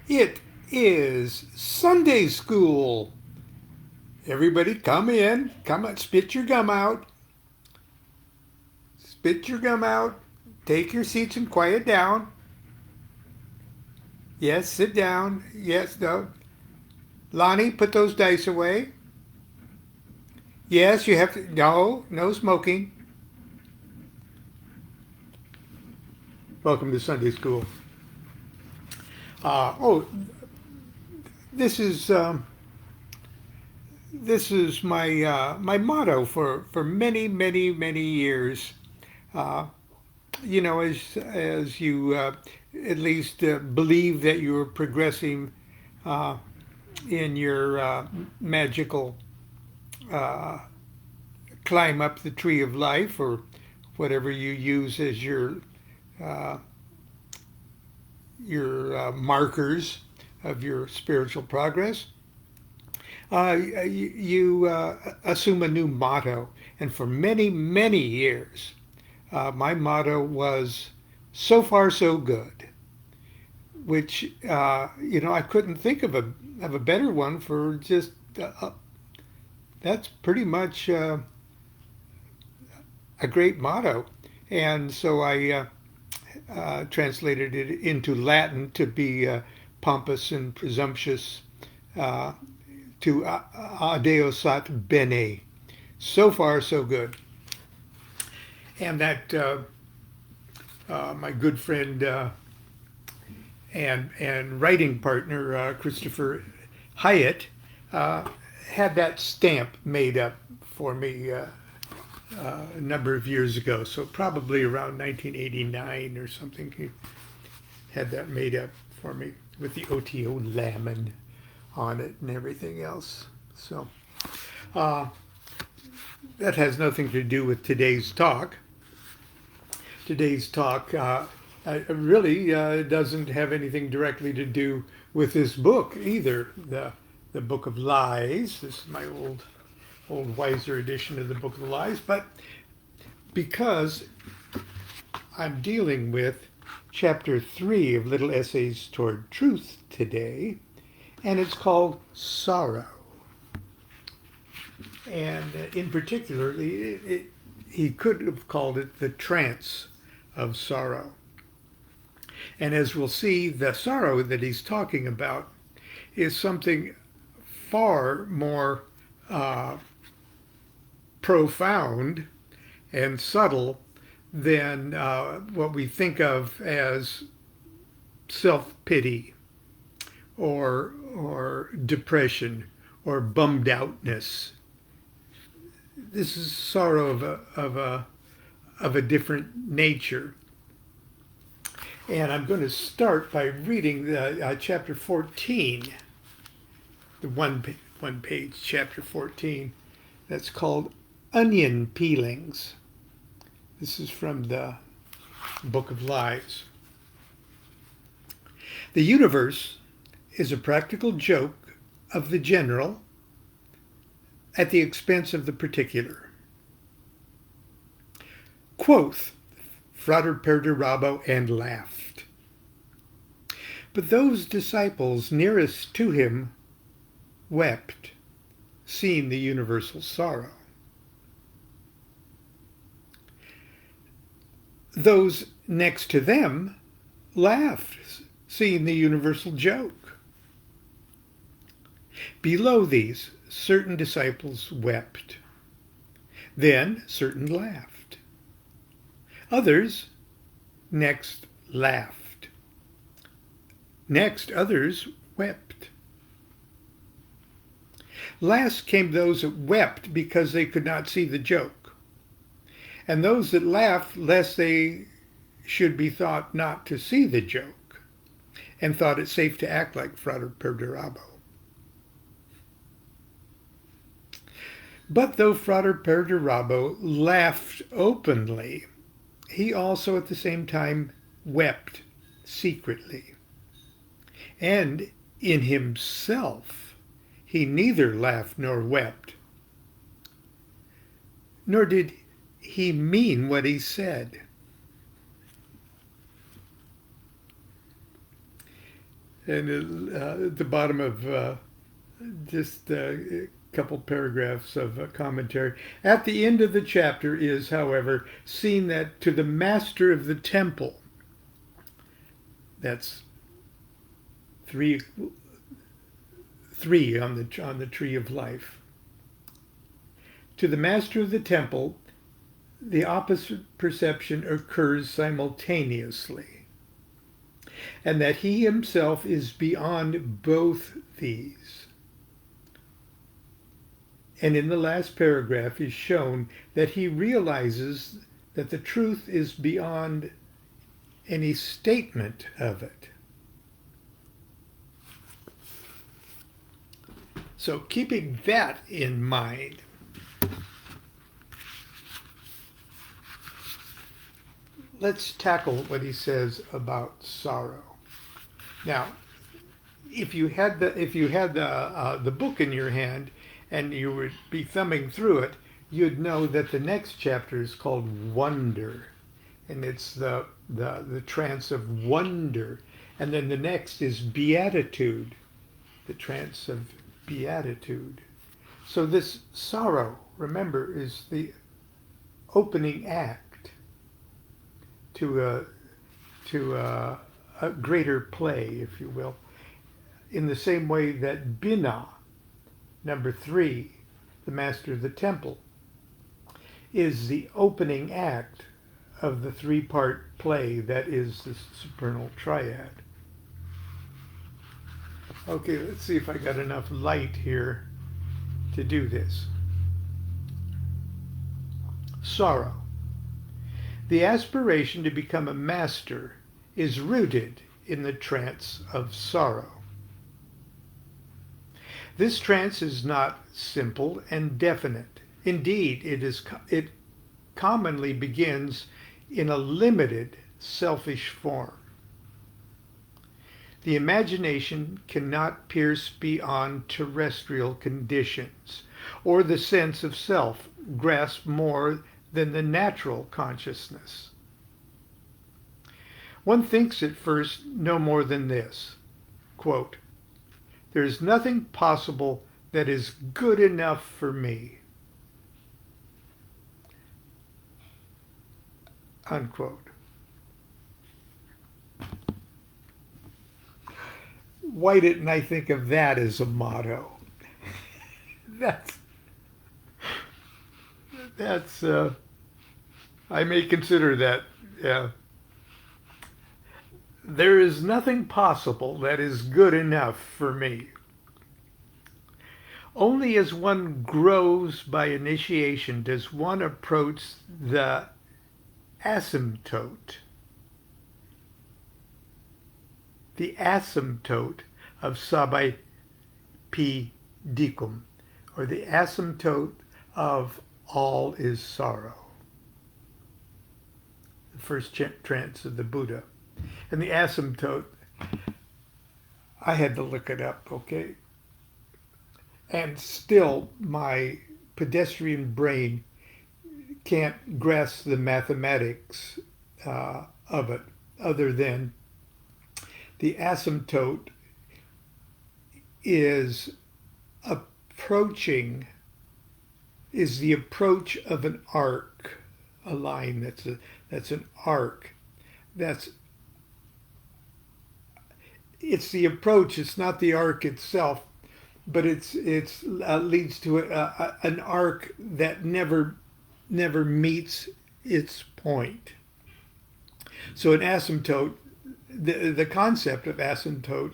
It is Sunday school. Everybody come in. Come on, spit your gum out. Spit your gum out. Take your seats and quiet down. Yes, sit down. Yes, no. Lonnie, put those dice away. Yes, you have to. No, no smoking. Welcome to Sunday school. Oh, this is my motto for many years. Uh, as you at least believe that you're progressing uh, in your magical uh, climb up the tree of life, or whatever you use as uh, your markers of your spiritual progress. You assume a new motto, and for many years, my motto was "So far, so good," which I couldn't think of a better one for just that's pretty much a great motto. And so I translated it into Latin to be pompous and presumptuous, uh, to adeo sat bene. So far, so good. And that my good friend and writing partner Christopher Hyatt uh, had that stamp made up for me a number of years ago. So probably around 1989 or something, he had that made up for me with the OTO lamin on it and everything else. So uh, that has nothing to do with today's talk. Today's talk really doesn't have anything directly to do with this book either. The Book of Lies. This is my old wiser edition of the Book of Lies, but because I'm dealing with chapter 3 of Little Essays Toward Truth today, and it's called Sorrow. And in particular, he could have called it the trance of sorrow. And as we'll see, the sorrow that he's talking about is something far more uh, profound and subtle than what we think of as self-pity or depression or bummed outness. This is sorrow of a different nature. And I'm going to start by reading chapter 14, the one page, chapter 14, that's called Onion Peelings. This is from the Book of Lies. The universe is a practical joke of the general at the expense of the particular. Quoth Frater Perdurabo, and laughed. But those disciples nearest to him wept, seeing the universal sorrow. Those next to them laughed, seeing the universal joke. Below these, certain disciples wept. Then certain laughed. Others next laughed. Next others wept. Last came those that wept because they could not see the joke, and those that laughed lest they should be thought not to see the joke, and thought it safe to act like Frater Perdurabo. But though Frater Perdurabo laughed openly, he also at the same time wept secretly. And in himself he neither laughed nor wept, nor did he mean what he said. And at the bottom of just a couple paragraphs of commentary. At the end of the chapter is, however, seen that to the master of the temple, that's three on the tree of life. To the master of the temple, the opposite perception occurs simultaneously, and that he himself is beyond both these. And in the last paragraph is shown that he realizes that the truth is beyond any statement of it. So keeping that in mind, let's tackle what he says about sorrow. Now, if you had the book in your hand and you would be thumbing through it, you'd know that the next chapter is called Wonder, and it's the trance of wonder, and then the next is Beatitude, the trance of beatitude. So this sorrow, remember, is the opening act to a greater play, if you will, in the same way that Bina, number 3, the master of the temple, is the opening act of the 3-part play that is the supernal triad. Okay, let's see if I got enough light here to do this. Sorrow. The aspiration to become a master is rooted in the trance of sorrow. This trance is not simple and definite. Indeed, it commonly begins in a limited, selfish form. The imagination cannot pierce beyond terrestrial conditions, or the sense of self grasp more than the natural consciousness. One thinks at first no more than this, quote, "There is nothing possible that is good enough for me," unquote. Why didn't I think of that as a motto? That's I may consider that. Yeah. There is nothing possible that is good enough for me. Only as one grows by initiation does one approach the asymptote. The asymptote of sabai dicum, or the asymptote of all is sorrow. The first trance of the Buddha. And the asymptote, I had to look it up, okay? And still my pedestrian brain can't grasp the mathematics of it, other than the asymptote is the approach of an arc, a line that's an arc. It's the approach, it's not the arc itself, but it leads to an arc that never meets its point. So an asymptote, the concept of asymptote,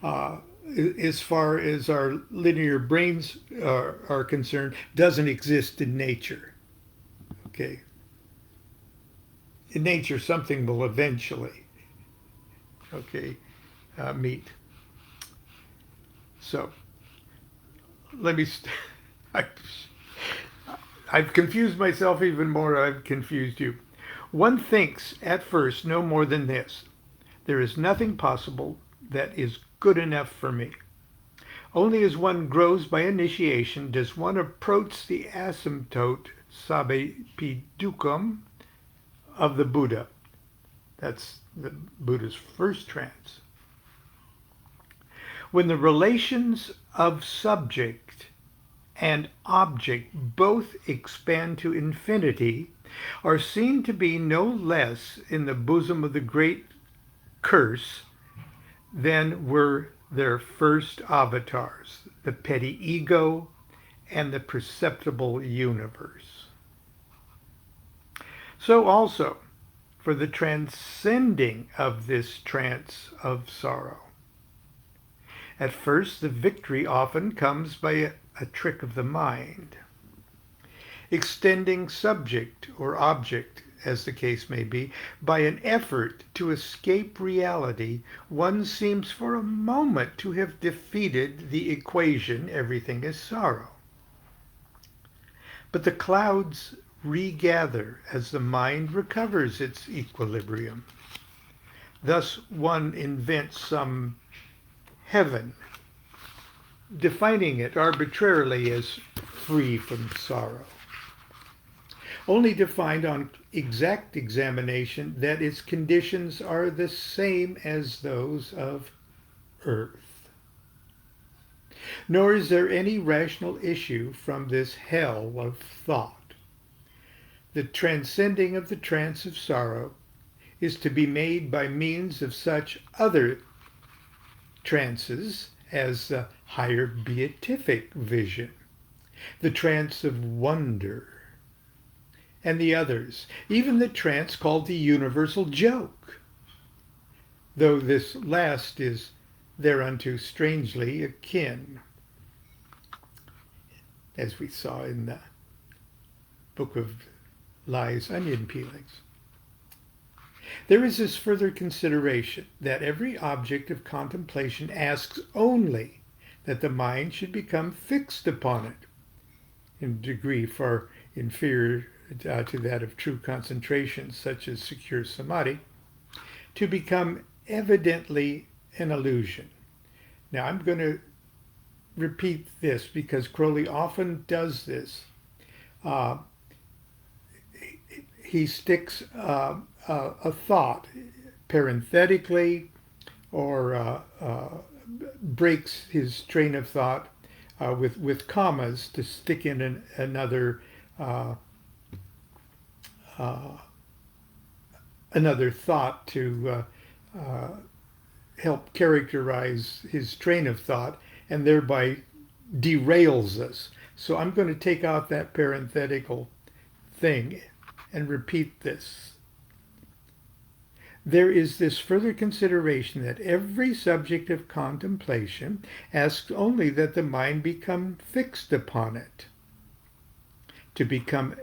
as far as our linear brains are concerned, doesn't exist in nature. Okay. In nature, something will eventually, meet. So, let me. I've confused myself even more. I've confused you. One thinks at first no more than this: there is nothing possible that is good enough for me. Only as one grows by initiation does one approach the asymptote sabbapidukam of the Buddha. That's the Buddha's first trance. When the relations of subject and object both expand to infinity, are seen to be no less in the bosom of the great curse than were their first avatars, the petty ego and the perceptible universe. So also, for the transcending of this trance of sorrow. At first, the victory often comes by a trick of the mind. Extending subject or object, as the case may be, by an effort to escape reality, one seems for a moment to have defeated the equation, everything is sorrow. But the clouds regather as the mind recovers its equilibrium. Thus one invents some heaven, defining it arbitrarily as free from sorrow, only to find on exact examination that its conditions are the same as those of earth. Nor is there any rational issue from this hell of thought. The transcending of the trance of sorrow is to be made by means of such other trances as the higher beatific vision, the trance of wonder, and the others, even the trance called the universal joke, though this last is thereunto strangely akin, as we saw in the Book of Lies onion peelings. There is this further consideration that every object of contemplation asks only that the mind should become fixed upon it, in degree far inferior to that of true concentration, such as secure samadhi, to become evidently an illusion. Now I'm going to repeat this because Crowley often does this. He sticks a thought parenthetically or breaks his train of thought with commas to stick in another thought to help characterize his train of thought, and thereby derails us. So I'm going to take out that parenthetical thing and repeat this. There is this further consideration that every subject of contemplation asks only that the mind become fixed upon it, to become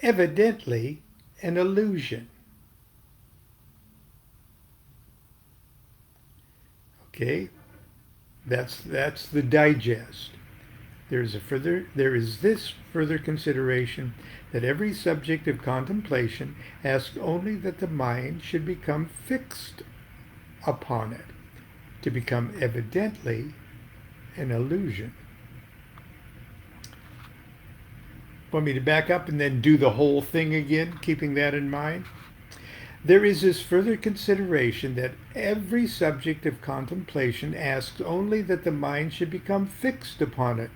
evidently an illusion. Okay, that's the digest. There is this further consideration that every subject of contemplation asks only that the mind should become fixed upon it, to become evidently an illusion. Want me to back up and then do the whole thing again, keeping that in mind? There is this further consideration that every subject of contemplation asks only that the mind should become fixed upon it,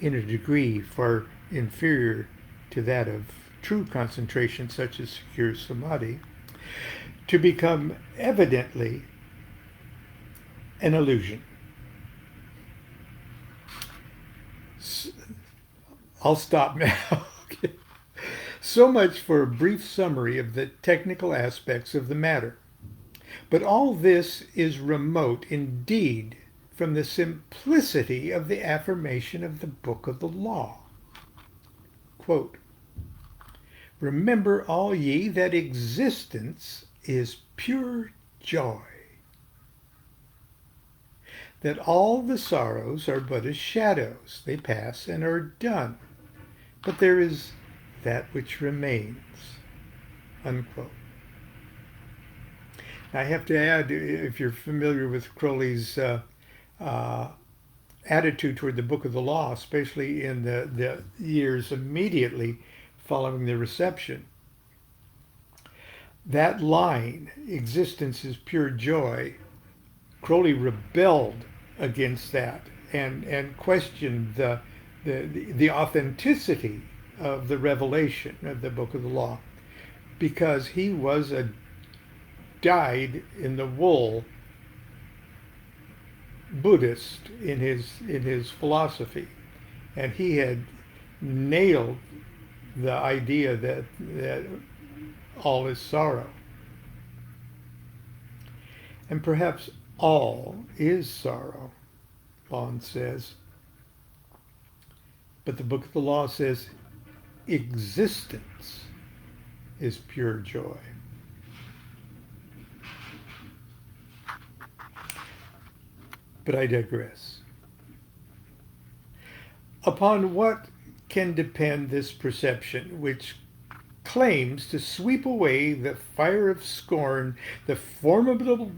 in a degree far inferior to that of true concentration, such as secure samadhi, to become evidently an illusion. I'll stop now. Okay. So much for a brief summary of the technical aspects of the matter. But all this is remote indeed from the simplicity of the affirmation of the Book of the Law. Quote, "Remember all ye that existence is pure joy, that all the sorrows are but as shadows, they pass and are done, but there is that which remains." Unquote. I have to add, if you're familiar with Crowley's attitude toward the Book of the Law, especially in the years immediately following the reception, that line, "existence is pure joy," Crowley rebelled against that and questioned the authenticity of the revelation of the Book of the Law, because he was a dyed-in-the-wool Buddhist in his philosophy, and he had nailed the idea that all is sorrow. And perhaps all is sorrow, Lon says. But the Book of the Law says existence is pure joy. But I digress. Upon what can depend this perception, which claims to sweep away the fire of scorn, the formidable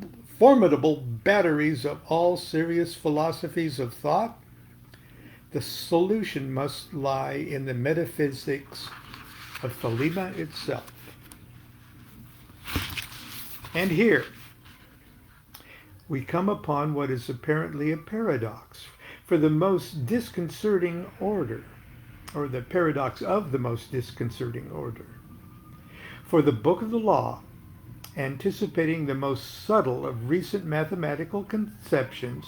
batteries of all serious philosophies of thought? The solution must lie in the metaphysics of Thelema itself. And here we come upon what is apparently a paradox, for the most disconcerting order, or the paradox of the most disconcerting order. For the Book of the Law, anticipating the most subtle of recent mathematical conceptions,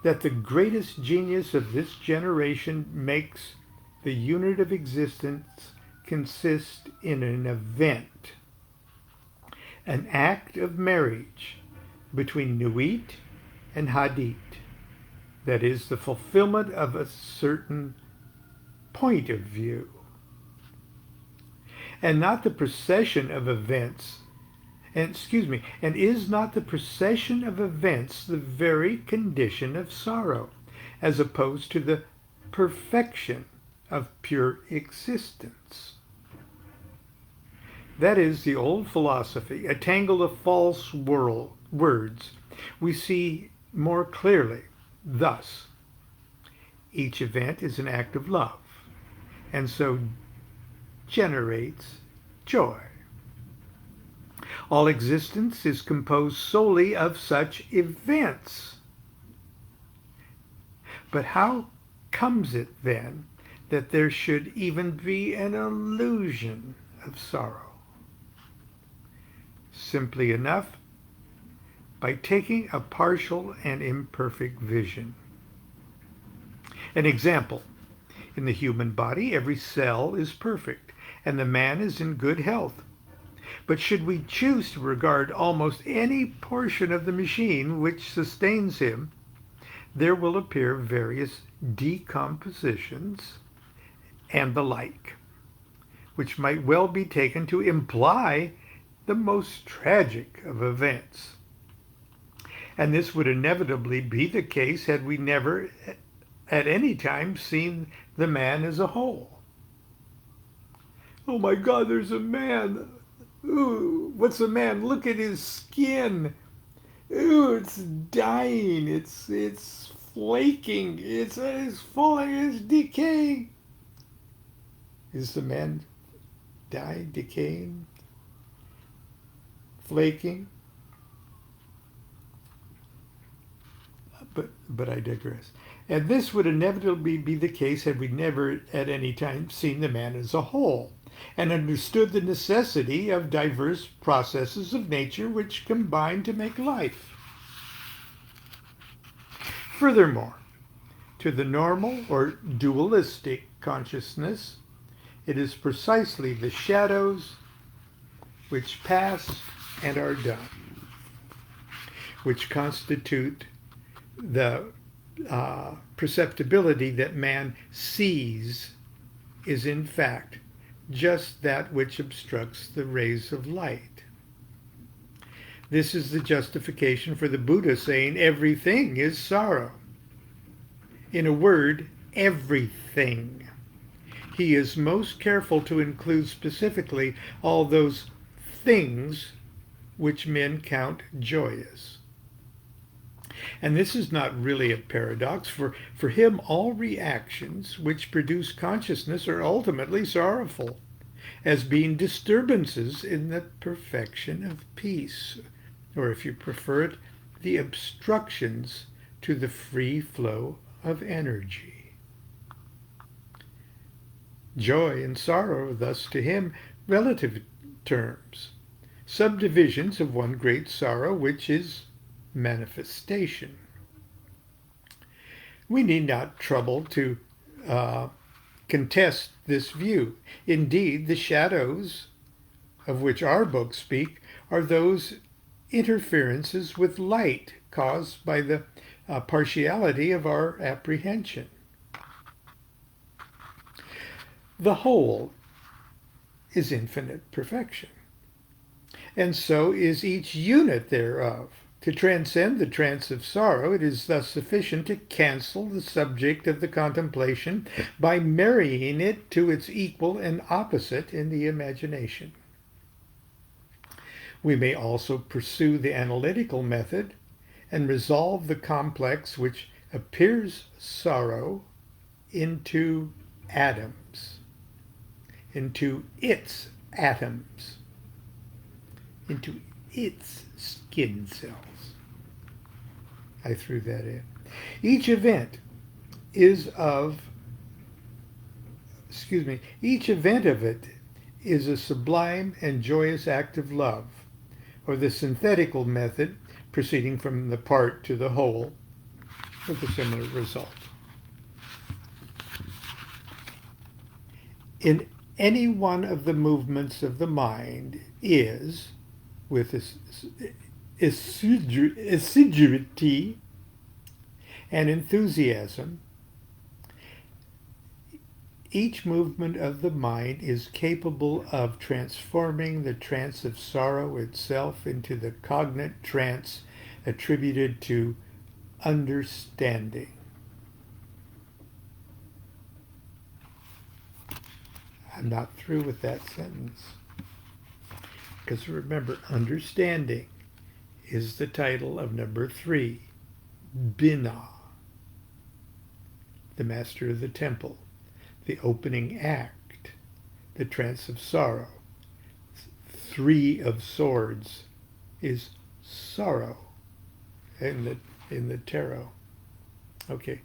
that the greatest genius of this generation makes the unit of existence consist in an event, an act of marriage between Nuit and Hadit, that is, the fulfillment of a certain point of view, and not the procession of events. And is not the procession of events the very condition of sorrow, as opposed to the perfection of pure existence? That is the old philosophy, a tangle of false words we see more clearly. Thus, each event is an act of love, and so generates joy. All existence is composed solely of such events. But how comes it then that there should even be an illusion of sorrow? Simply enough, by taking a partial and imperfect vision. An example: in the human body, every cell is perfect, and the man is in good health. But should we choose to regard almost any portion of the machine which sustains him, there will appear various decompositions and the like, which might well be taken to imply the most tragic of events. And this would inevitably be the case had we never at any time seen the man as a whole. Oh my God, there's a man. Ooh, what's a man? Look at his skin. Ooh, it's dying. It's flaking. It's falling. It's decaying. Is the man dying, decaying, flaking? But I digress. And this would inevitably be the case had we never at any time seen the man as a whole, and understood the necessity of diverse processes of nature which combine to make life. Furthermore, to the normal or dualistic consciousness, it is precisely the shadows which pass and are done, which constitute the perceptibility that man sees is in fact just that which obstructs the rays of light. This is the justification for the Buddha saying everything is sorrow. In a word, everything. He is most careful to include specifically all those things which men count joyous. And this is not really a paradox, for him all reactions which produce consciousness are ultimately sorrowful, as being disturbances in the perfection of peace, or if you prefer it, the obstructions to the free flow of energy. Joy and sorrow are thus to him relative terms, subdivisions of one great sorrow, which is manifestation. We need not trouble to contest this view. Indeed, the shadows of which our books speak are those interferences with light caused by the partiality of our apprehension. The whole is infinite perfection, and so is each unit thereof. To transcend the trance of sorrow, it is thus sufficient to cancel the subject of the contemplation by marrying it to its equal and opposite in the imagination. We may also pursue the analytical method and resolve the complex which appears sorrow into atoms, into its atoms, into its skin cells. I threw that in. Each event of it is a sublime and joyous act of love, or the synthetical method, proceeding from the part to the whole, with a similar result. In any one of the movements of the mind is, with assiduity and enthusiasm, each movement of the mind is capable of transforming the trance of sorrow itself into the cognate trance attributed to understanding. I'm not through with that sentence. Because remember, understanding is the title of number 3, Bina, the master of the temple, the opening act, the trance of sorrow. 3 of swords is sorrow in the tarot. Okay.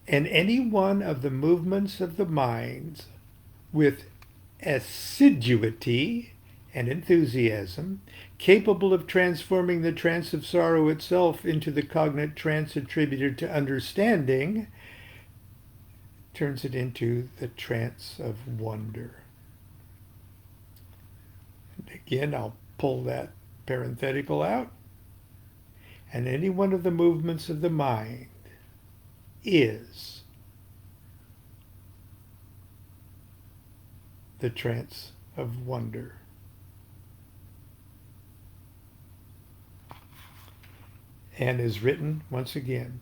And any one of the movements of the minds with assiduity and enthusiasm, capable of transforming the trance of sorrow itself into the cognate trance attributed to understanding, turns it into the trance of wonder. And again, I'll pull that parenthetical out. And any one of the movements of the mind is the trance of wonder. And is written once again,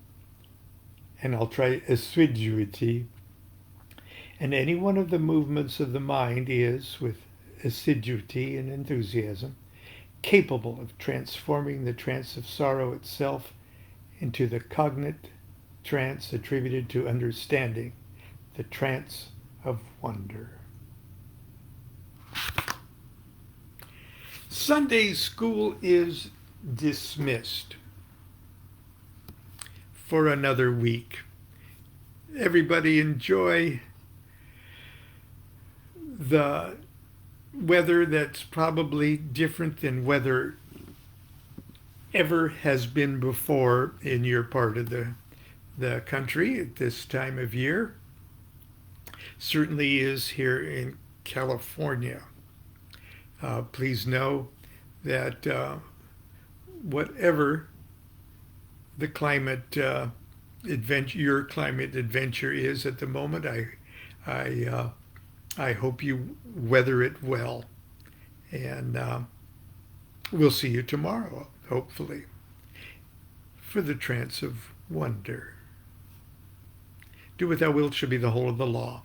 and I'll try assiduity, and any one of the movements of the mind is, with assiduity and enthusiasm, capable of transforming the trance of sorrow itself into the cognate trance attributed to understanding, the trance of wonder. Sunday school is dismissed for another week. Everybody enjoy the weather that's probably different than weather ever has been before in your part of the country at this time of year. Certainly is here in California. Please know that whatever the climate adventure, your climate adventure is at the moment, I hope you weather it well. And we'll see you tomorrow, hopefully, for the trance of wonder. Do what thou wilt shall be the whole of the law.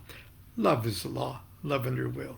Love is the law. Love under will.